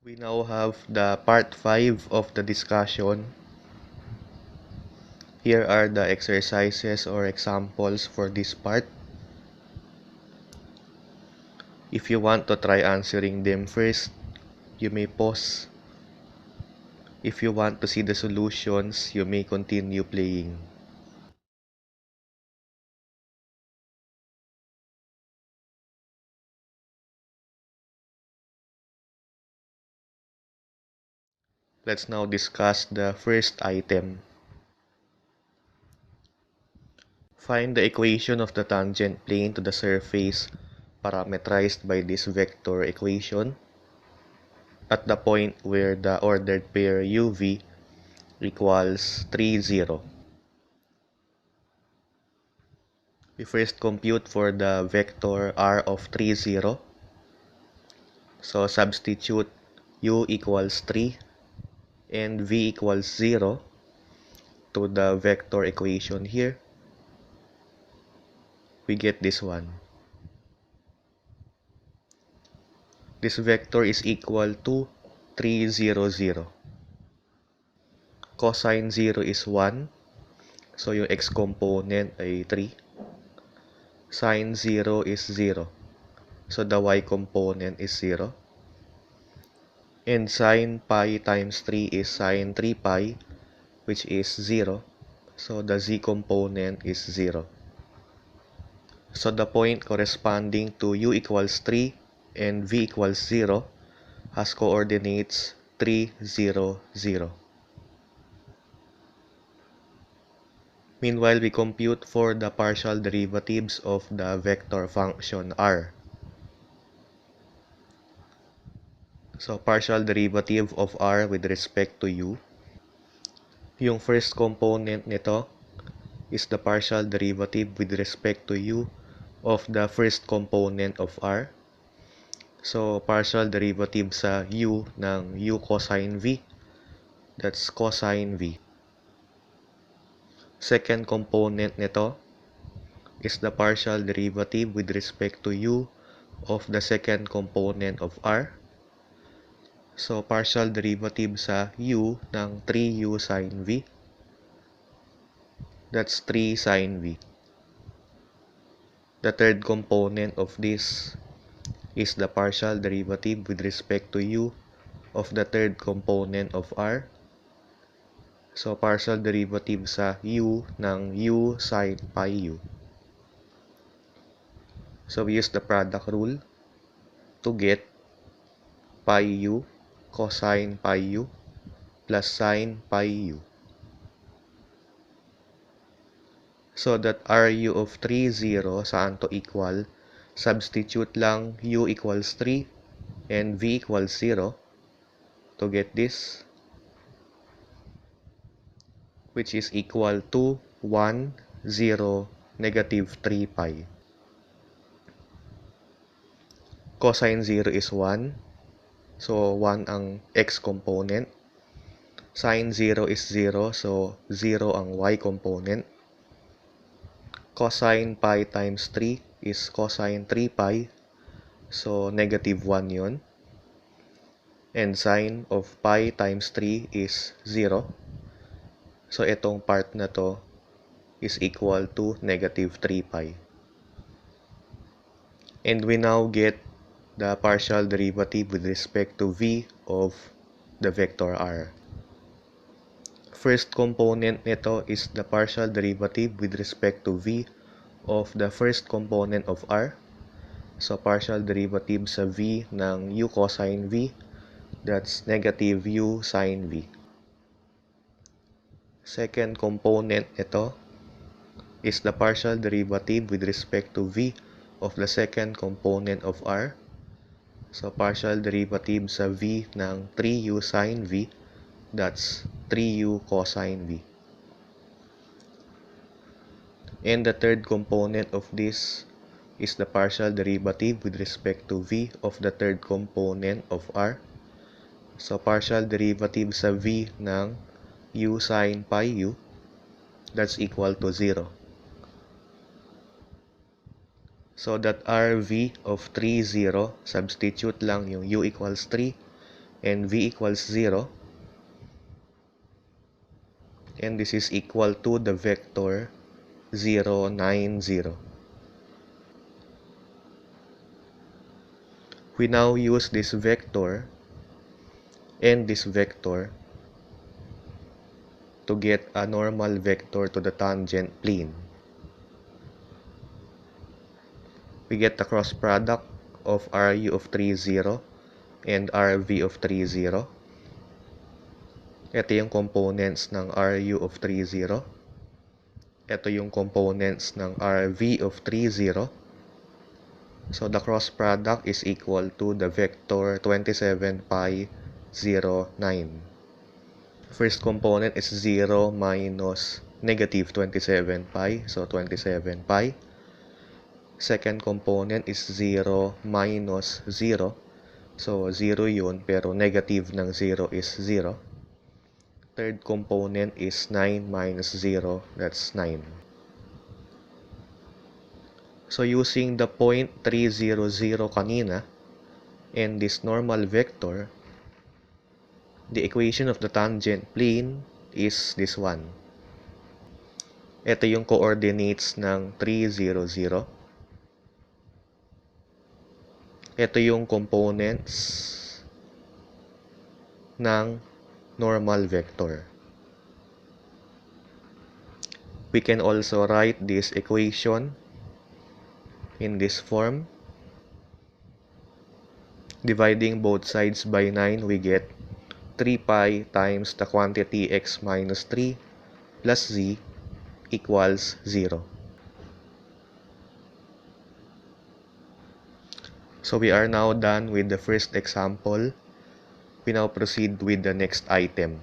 We now have the part 5 of the discussion. Here are the exercises or examples for this part. If you want to try answering them first, you may pause. If you want to see the solutions, you may continue playing. Let's now discuss the first item. Find the equation of the tangent plane to the surface parametrized by this vector equation at the point where the ordered pair UV equals 3, 0. We first compute for the vector r of 3, 0. So substitute u equals 3 and v equals 0 to the vector equation here. We get this one. This vector is equal to 3, 0, 0. Cosine 0 is 1. So yung x component ay 3. Sine 0 is 0. So the y component is 0. And sine pi times 3 is sine 3 pi, which is 0. So the z component is 0. So the point corresponding to u equals 3 and v equals 0 has coordinates 3, 0, 0. Meanwhile, we compute for the partial derivatives of the vector function r. So partial derivative of r with respect to u. Yung first component nito is the partial derivative with respect to u of the first component of r. So, partial derivative sa u ng u cosine v. That's cosine v. Second component nito is the partial derivative with respect to u of the second component of r. So, partial derivative sa u ng 3u sine v. That's 3 sine v. The third component of this is the partial derivative with respect to u of the third component of r. So, partial derivative sa u ng u sine pi u. So, we use the product rule to get pi u cosine pi u plus sine pi u. So that ru of 3, 0, saan to equal? Substitute lang u equals 3 and v equals 0 to get this, which is equal to 1, 0, negative 3 pi. Cosine 0 is 1. So, 1 ang x component. Sine 0 is 0. So, 0 ang y component. Cosine pi times 3 is cosine 3 pi. So, negative 1 yun. And sine of pi times 3 is 0. So, itong part na to is equal to negative 3 pi. And we now get the partial derivative with respect to v of the vector r. First component nito is the partial derivative with respect to v of the first component of r. So, partial derivative sa v ng u cosine v, that's negative u sine v. Second component nito is the partial derivative with respect to v of the second component of r. So, partial derivative sa v ng 3u sine v, that's 3u cosine v. And the third component of this is the partial derivative with respect to v of the third component of r. So, partial derivative sa v ng u sine pi u, that's equal to 0. So that rv of 3, 0, substitute lang yung u equals 3 and v equals 0, and this is equal to the vector 0, 9, 0. We now use this vector and this vector to get a normal vector to the tangent plane. We get the cross product of Ru of 3, 0 and Rv of 3, 0. Ito yung components ng Ru of 3, 0. Ito yung components ng Rv of 3, 0. So the cross product is equal to the vector 27 pi 0, 9. First component is 0 minus negative 27 pi, so 27 pi. Second component is 0 minus 0, so 0 yun, pero negative ng 0 is 0. Third component is 9 minus 0, that's 9. So using the point 3, 0, 0 kanina, and this normal vector, the equation of the tangent plane is this one. Ito yung coordinates ng 3, 0, 0. Ito yung components ng normal vector. We can also write this equation in this form. Dividing both sides by 9, we get 3 pi times the quantity x minus 3 plus z equals 0. So we are now done with the first example. We now proceed with the next item.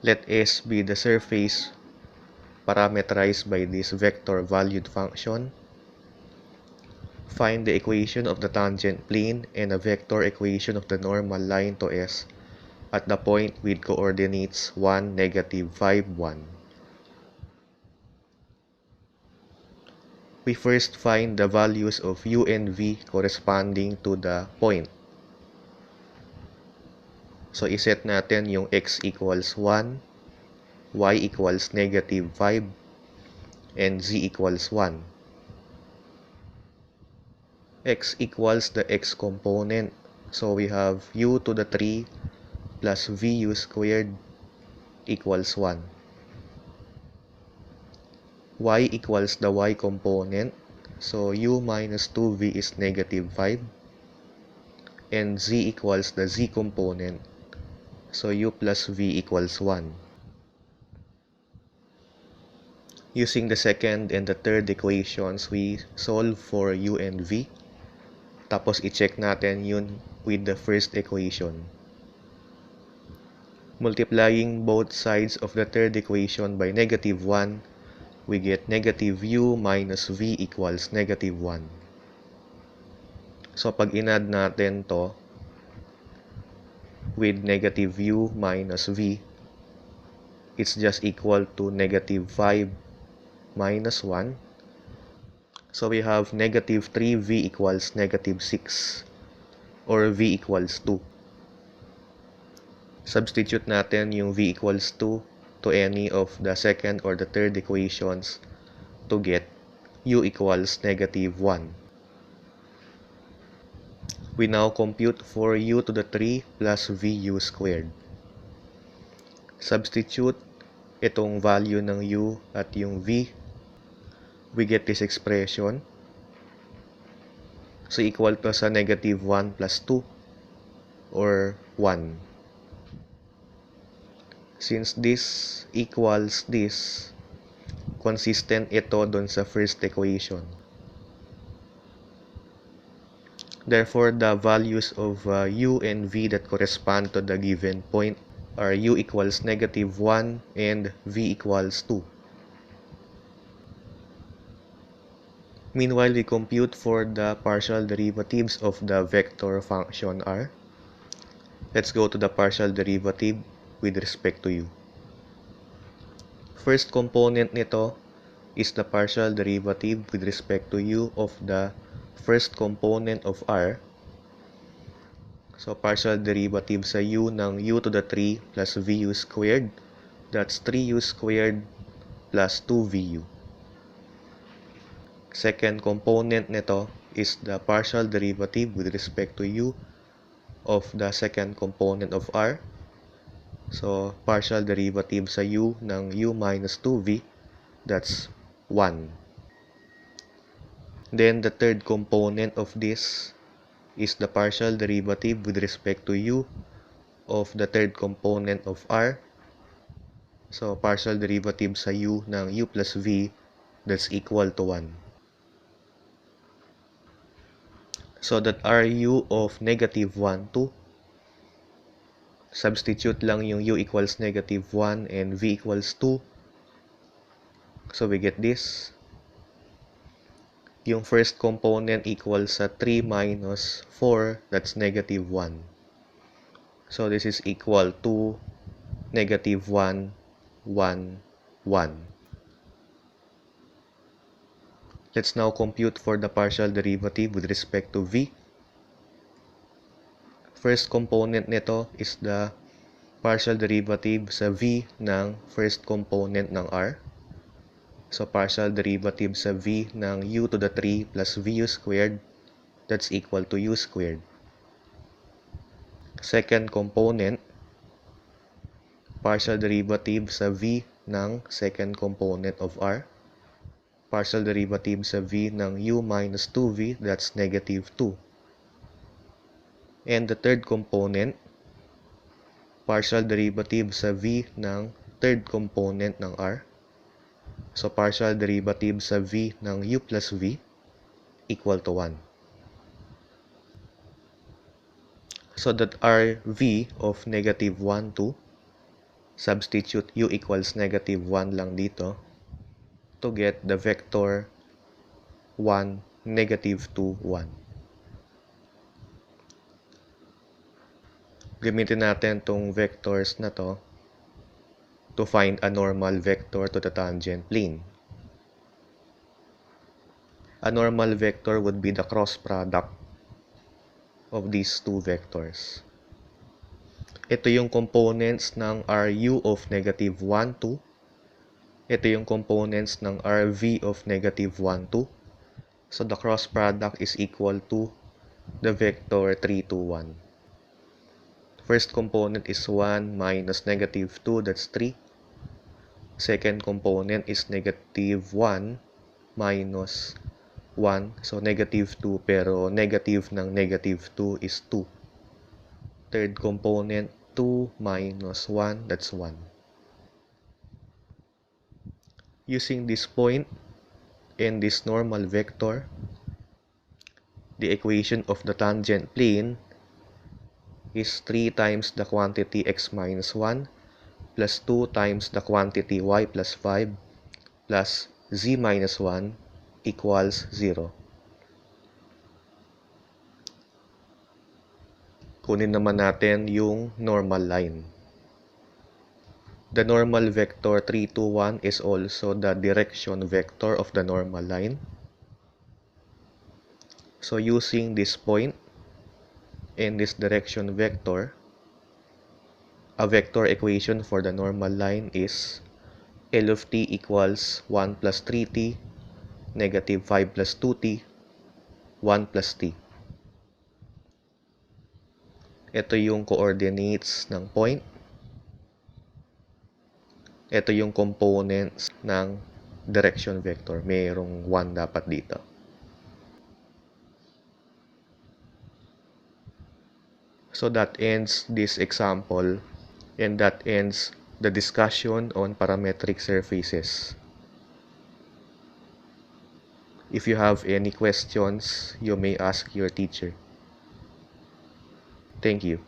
Let S be the surface parameterized by this vector valued function. Find the equation of the tangent plane and a vector equation of the normal line to S at the point with coordinates 1, negative 5, 1. We first find the values of u and v corresponding to the point. So, iset natin yung x equals 1, y equals negative 5, and z equals 1. X equals the x component. So, we have u to the 3 plus vu squared equals 1. Y equals the y component. So, u minus 2v is negative 5. And z equals the z component. So, u plus v equals 1. Using the second and the third equations, we solve for u and v. Tapos, i-check natin yun with the first equation. Multiplying both sides of the third equation by negative 1, we get negative u minus v equals negative 1. So, pag in-add natin to with negative u minus v, it's just equal to negative 5 minus 1. So, we have negative 3v equals negative 6, or v equals 2. Substitute natin yung v equals 2 to any of the second or the third equations to get u equals negative 1. We now compute for u to the 3 plus vu squared. Substitute itong value ng u at yung v. We get this expression. So, equal to sa negative 1 plus 2 or 1. Since this equals this, consistent ito dun sa first equation. Therefore, the values of u and v that correspond to the given point are u equals negative 1 and v equals 2. Meanwhile, we compute for the partial derivatives of the vector function r. Let's go to the partial derivative with respect to u. First component nito is the partial derivative with respect to u of the first component of r. So, partial derivative sa u ng u to the 3 plus vu squared. That's 3u squared plus 2vu. Second component nito is the partial derivative with respect to u of the second component of r. So, partial derivative sa u ng u minus 2v. That's 1. Then, the third component of this is the partial derivative with respect to u of the third component of r. So, partial derivative sa u ng u plus v, that's equal to 1. So, that ru of negative 1, 2. Substitute lang yung u equals negative 1 and v equals 2. So, we get this. Yung first component equals sa 3 minus 4, that's negative 1. So, this is equal to negative 1, 1, 1. Let's now compute for the partial derivative with respect to v. First component nito is the partial derivative sa v ng first component ng r. So, partial derivative sa v ng u to the 3 plus vu squared, that's equal to u squared. Second component, partial derivative sa v ng second component of r. Partial derivative sa v ng u minus 2v, that's negative 2. And the third component, partial derivative sa v ng third component ng r. So, partial derivative sa v ng u plus v equal to 1. So, that rv of negative 1, 2, substitute u equals negative 1 lang dito to get the vector 1, negative 2, 1. Gamitin natin tong vectors na to to find a normal vector to the tangent plane. A normal vector would be the cross product of these two vectors. Ito yung components ng ru of negative 1, 2. Ito yung components ng rv of negative 1, 2. So, the cross product is equal to the vector 3, 2, 1. First component is 1 minus negative 2, that's 3. Second component is negative 1 minus 1. So, negative 2, pero negative ng negative 2 is 2. Third component, 2 minus 1, that's 1. Using this point and this normal vector, the equation of the tangent plane is 3 times the quantity x minus 1 plus 2 times the quantity y plus 5 plus z minus 1 equals 0. Kunin naman natin yung normal line. The normal vector 3, 2, 1 is also the direction vector of the normal line. So, using this point and this direction vector, a vector equation for the normal line is L of t equals 1 plus 3t, negative 5 plus 2t, 1 plus t. Ito yung coordinates ng point. Ito yung components ng direction vector. Mayroong 1 dapat dito. So that ends this example. And that ends the discussion on parametric surfaces. If you have any questions, you may ask your teacher. Thank you.